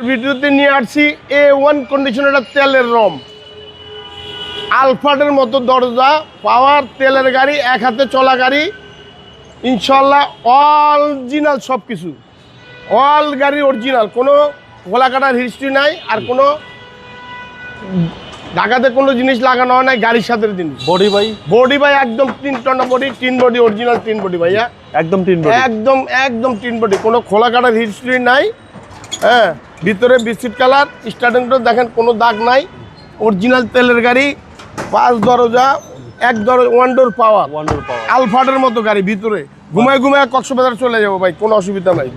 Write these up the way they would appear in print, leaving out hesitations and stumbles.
ভিডিওতে নিয়ে আসছি A1 কন্ডিশনের তেলের রম, আলফাটের মতো দরজা, পাওয়ার, তেলের গাড়ি, এক হাতে চলা গাড়ি, ইনশাল্লাহ অরিজিনাল সব কিছু, অল গাড়ি অরিজিনাল, কোনো খোলা কাটার হিস্ট্রি নাই, আর কোনো ঢাকাতে কোনো জিনিস লাগানো হয় নাই, গাড়ির সাথে জিনিস। বডি ভাই একদম 3 ton body, 3 body original 3 body ভাইয়া, একদম 3 বডি, একদম 3 বডি, কোনো খোলা কাটার হিস্ট্রি নাই। হ্যাঁ, ভিতরে বিস্কিট কালার, স্টার্টিংটা দেখেন কোনো দাগ নাই, অরিজিনাল তেলের গাড়ি, 5 দরজা, 1 দরজা, 1 ডোর পাওয়ার, আলফাটের মতো গাড়ি। ভিতরে ঘুমায় কক্সবাজার চলে যাবো ভাই, কোনো অসুবিধা নাই।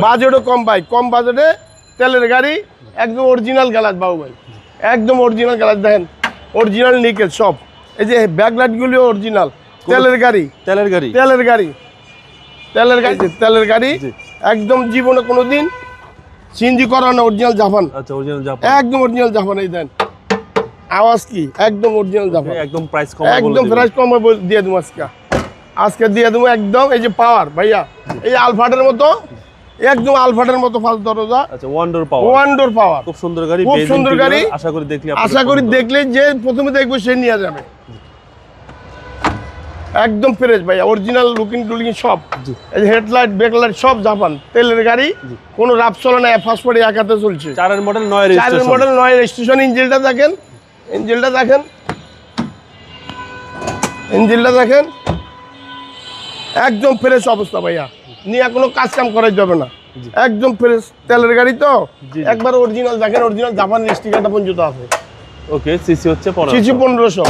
বাজেটও কম ভাই, কম বাজেটে তেলের গাড়ি, একদম অরিজিনাল গ্যালাস বাবু ভাই, একদম অরিজিনাল গ্যালাস। দেখেন অরিজিনাল নিকেল সব, এই যে ব্যাকলাইটগুলিও অরিজিনাল। তেলের গাড়ি একদম, জীবনে কোনোদিন সিএনজি করা না, অরিজিনাল জাপান। আচ্ছা, অরিজিনাল জাপান, একদম অরিজিনাল জাপান। এই দেন আওয়াজ কি, একদম অরিজিনাল জাপান। একদম প্রাইস কম দিয়ে দেবো আজকে দিয়ে দেবো একদম। এই যে পাওয়ার ভাইয়া, এই আলফাটের মতো, একদম আলফাটের মতো 5 দরজা, আচ্ছা, 1 ডোর পাওয়ার, খুব সুন্দর গাড়ি। আশা করি দেখলে যে প্রথমে দেখবো সে নিয়ে যাবে। একদম ফ্রেশ ভাইয়া, অরিজিনাল লুকিং টুকিং সব, এই যে হেডলাইট ব্যাকলাইট সব জাপান। তেলের গাড়ি, কোনো রাপ চলে না, ফাস্টফুডে এক হাতে চলছে। 4 মডেল 9 রেজিস্ট্রেশন। ইঞ্জিনটা দেখেন, একদম ফ্রেশ অবস্থা ভাইয়া, নিয়ে কোনো কাজ কাম করা যাবে না, একদম ফ্রেশ তেলের গাড়ি। তো একবার অরিজিনাল দেখেন, অরিজিনাল জাপান স্টিকারটা পর্যন্ত আছে। ওকে, সিসি হচ্ছে 1500,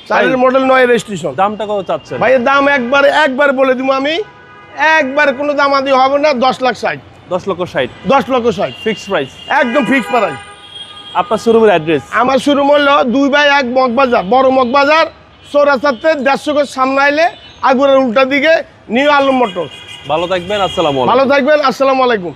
4 মডেল 9 রেজিস্ট্রেশন। দামটা কত চাচ্ছেন ভাই? দাম একবার বলে দিব আমি, একবার কোনো দাম আদি হবে না। 10,60,000 ফিক্সড প্রাইস, একদম ফিক্সড প্রাইস। আপনার শোরুমের অ্যাড্রেস? আমার শোরুম হলো 2/1 মগবাজার, বড় মগবাজার, চৌরাস্তাতে 150 গজ সামনে আইলে আগুনের উল্টা দিকে নিউ আলম মোটরস। ভালো থাকবেন, আসসালামু আলাইকুম।